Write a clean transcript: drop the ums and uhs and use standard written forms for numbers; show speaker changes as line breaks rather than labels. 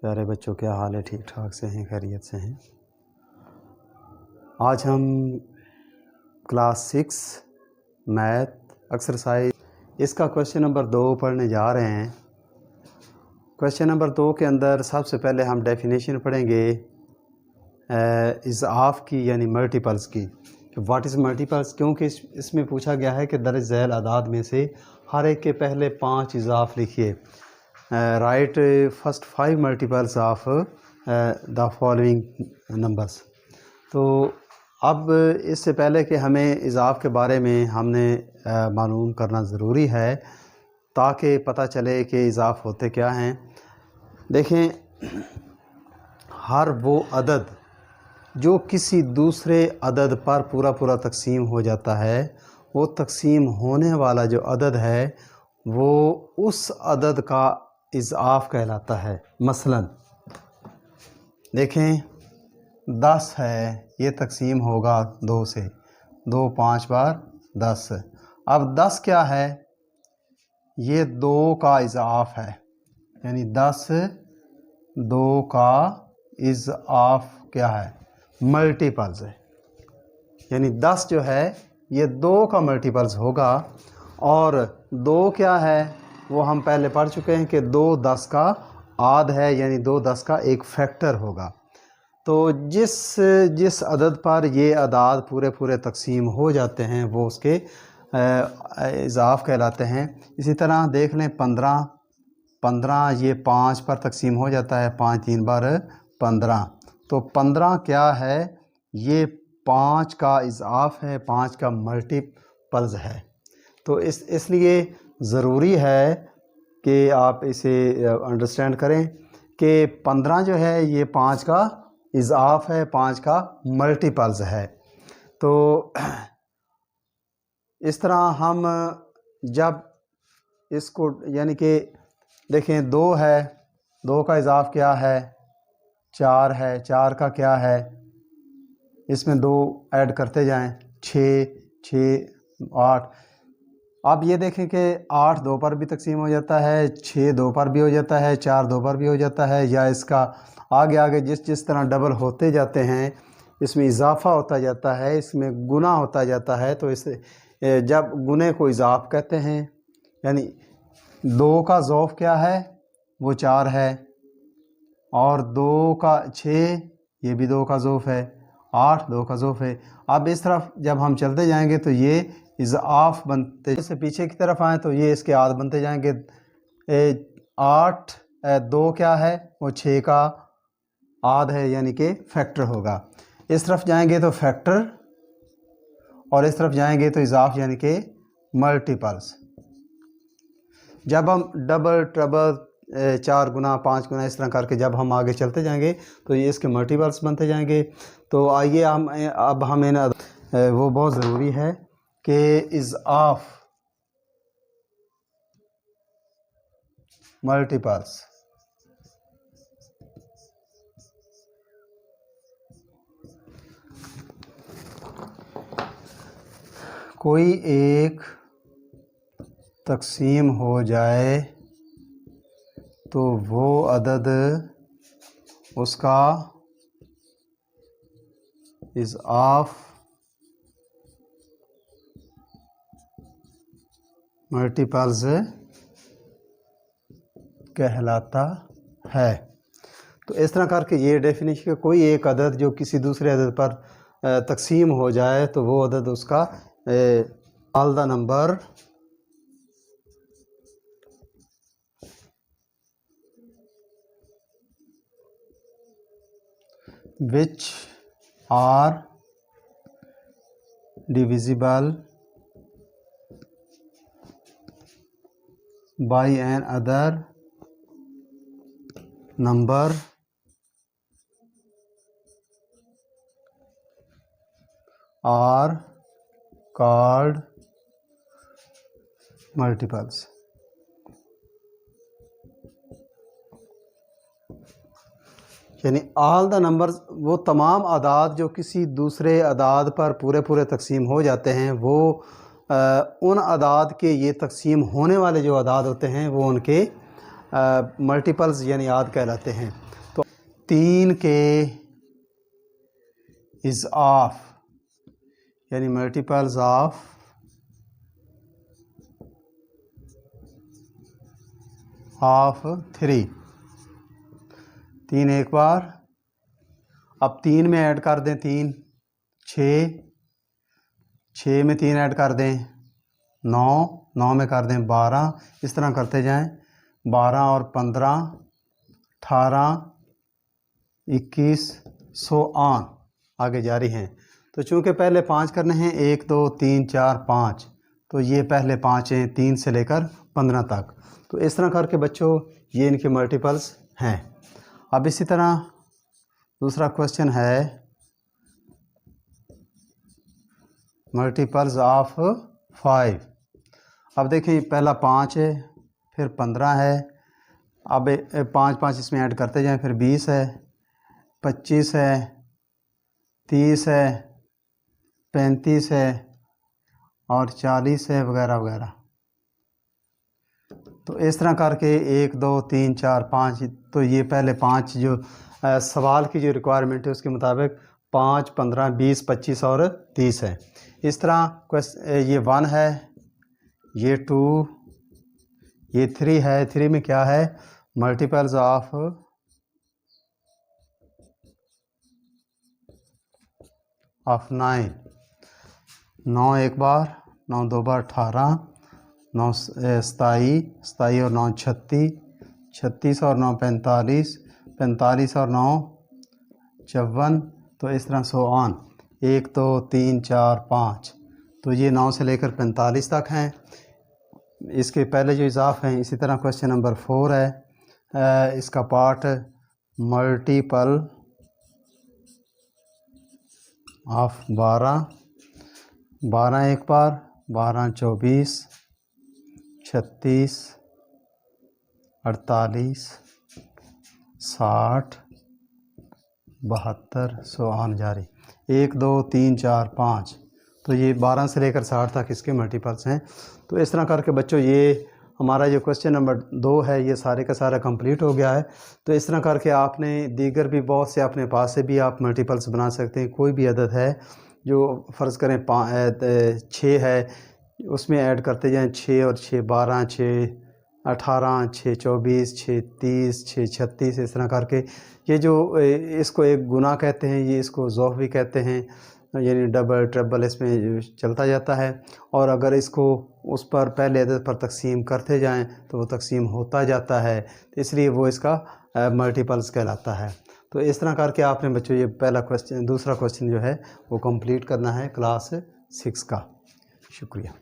प्यारे बच्चों, क्या हाल है? ठीक ठाक से हैं, खैरियत से हैं। आज हम क्लास 6 मैथ एक्सरसाइज इसका क्वेश्चन नंबर 2 पढ़ने जा रहे हैं। क्वेश्चन नंबर 2 के अंदर सबसे पहले हम डेफिनेशन पढ़ेंगे इज़ाफ़ की, यानी मल्टीपल्स की। What is multiples? क्योंकि इसमें पूछा गया है कि दर्ज झैल आदाद में से हर एक के पहले 5 इज़ाफ़ लिखिए। Right first 5 multiples of the following numbers. तो अब इससे पहले कि हमें इज़ाफ़ के बारे में हमने मालूम करना ज़रूरी है ताकि पता चले कि इज़ाफ़ होते क्या हैं। देखें, हर वो अदद जो किसी दूसरे अदद पर पूरा पूरा तकसीम हो जाता है, वो तकसीम होने वाला जो अदद है वो उस अदद का इज़ाफ़ कहलाता है। मसलन देखें, 10 है, ये तकसीम होगा 2 से। 2 5 बार 10। अब 10 क्या है? ये 2 का इज़ाफ़ है, यानी 10 2 का इज़ाफ़ क्या है? मल्टीपल्स है। यानी 10 जो है ये 2 का मल्टीपल्स होगा। और 2 क्या है? वो हम पहले पढ़ चुके हैं कि 2 10 का आध है, यानी 2 10 का एक फैक्टर होगा। तो जिस अदद पर ये अदाद पूरे पूरे तकसीम हो जाते हैं वो उसके इज़ाफ़ कहलाते हैं। इसी तरह देख लें 15 ये 5 पर तकसीम हो जाता है। 5 3 बार 15। तो 15 क्या है? ये 5 का इज़ाफ़ है, 5 का मल्टीपल्स है। तो इसलिए ज़रूरी है कि आप इसे अंडरस्टैंड करें कि 15 जो है ये 5 का इज़ाफ़ है, 5 का मल्टीपल्स है। तो इस तरह हम जब इसको, यानी कि देखें 2 है, 2 का इज़ाफ़ क्या है? 4 है। 4 का क्या है? इसमें 2 ऐड करते जाएं, 6 6 8। अब ये देखें कि 8 2 पर भी तकसीम हो जाता है, 6 2 पर भी हो जाता है, 4 2 पर भी हो जाता है, या इसका आगे आगे जिस तरह डबल होते जाते हैं इसमें इजाफ़ा होता जाता है, इसमें गुना होता जाता है। तो इस जब गुने को इज़ाफ़ कहते हैं। यानी 2 का ज़ौफ़ क्या है? वो 4 है। और 2 का 6, ये भी 2 का ज़ौफ़ है। 8 2 का ज़ौफ़ है। अब इस तरफ जब हम चलते जाएंगे तो ये इज़ाफ़ बनते से पीछे की तरफ आए तो ये इसके आध बनते जाएंगे। 8 2 क्या है? वो 6 का आध है, यानी कि फैक्टर होगा। इस तरफ जाएंगे तो फैक्टर, और इस तरफ जाएंगे तो इज़ाफ़, यानी कि मल्टीपल्स। जब हम डबल ट्रबल 4 गुना 5 गुना इस तरह करके जब हम आगे चलते जाएंगे तो ये इसके मल्टीपल्स बनते जाएंगे। तो आइए अब हमें ना वो बहुत ज़रूरी है कि इज़ाफ़ मल्टीपल्स कोई एक तकसीम हो जाए तो वो अदद उसका इज़ाफ़ मल्टीपल्स कहलाता है। तो इस तरह करके ये डेफिनेशन है, कोई एक अदद जो किसी दूसरे अदद पर तकसीम हो जाए तो वो अदद उसका all the number which are divisible by an other number are called multiples। यानी ऑल द नंबर्स वो तमाम आदाद जो किसी दूसरे आदाद पर पूरे पूरे तकसीम हो जाते हैं, वो उन आदाद के ये तकसीम होने वाले जो आदाद होते हैं वो उनके मल्टीपल्स यानी आद कहलाते हैं। तो 3 के इज़ ऑफ यानी मल्टीपल्स ऑफ 3। 3 एक बार, अब 3 में ऐड कर दें 3, 6 में 3 ऐड कर दें 9, 9 में कर दें 12, इस तरह करते जाएं। 12 और 15, 18, 21, सो ऑन आगे जारी हैं। तो चूँकि पहले 5 करने हैं, 1 2 3 4 5, तो ये पहले 5 हैं 3 से लेकर 15 तक। तो इस तरह करके बच्चों ये इनके मल्टीपल्स हैं। अब इसी तरह दूसरा क्वेश्चन है मल्टीपल्स ऑफ 5। अब देखिए पहला 5 है, फिर 15 है, अब 5 5 इसमें ऐड करते जाएं, फिर 20 है, 25 है, 30 है, 35 है और 40 है वगैरह वगैरह। तो इस तरह करके 1 2 3 4 5, तो ये पहले 5 जो सवाल की जो रिक्वायरमेंट है उसके मुताबिक 5 15 20 25 और 30 है। इस तरह ये 1 है, ये 2, ये 3 है। 3 में क्या है? Multiples of 9। 9 एक बार, 9 दो बार 18, 9 27, 27 और 9 36, 36 और 9 45, 45 और 9 54। तो इस तरह सो ऑन 1 2 3 4 5, तो ये 9 से लेकर 45 तक हैं। इसके पहले जो इजाफ हैं। इसी तरह क्वेश्चन नंबर 4 है, इसका पार्ट मल्टीपल ऑफ 12। 12 एक बार, 12 24, 36, 48, 60, 72, सो ऑन जारी। 1 2 3 4 5, तो ये 12 से लेकर 60 तक इसके मल्टीपल्स हैं। तो इस तरह करके बच्चों ये हमारा जो क्वेश्चन नंबर 2 है ये सारे का सारा कंप्लीट हो गया है। तो इस तरह करके आपने दीगर भी बहुत से अपने पास से भी आप मल्टीपल्स बना सकते हैं। कोई भी अदद है जो फ़र्ज़ करें 6 है, उसमें ऐड करते जाएं 6 और 6 12, 6 18, 6 24, 6 30, 6 36, इस तरह करके ये जो इसको एक गुना कहते हैं, ये इसको ज़ौफ़ भी कहते हैं, यानी डबल ट्रिपल इसमें चलता जाता है। और अगर इसको उस पर पहले अदद पर तकसीम करते जाएं तो वो तकसीम होता जाता है, तो इसलिए वो इसका मल्टीपल्स कहलाता है। तो इस तरह करके आपने बच्चों ये पहला क्वेश्चन, दूसरा क्वेश्चन जो है वो कंप्लीट करना है क्लास 6 का। शुक्रिया।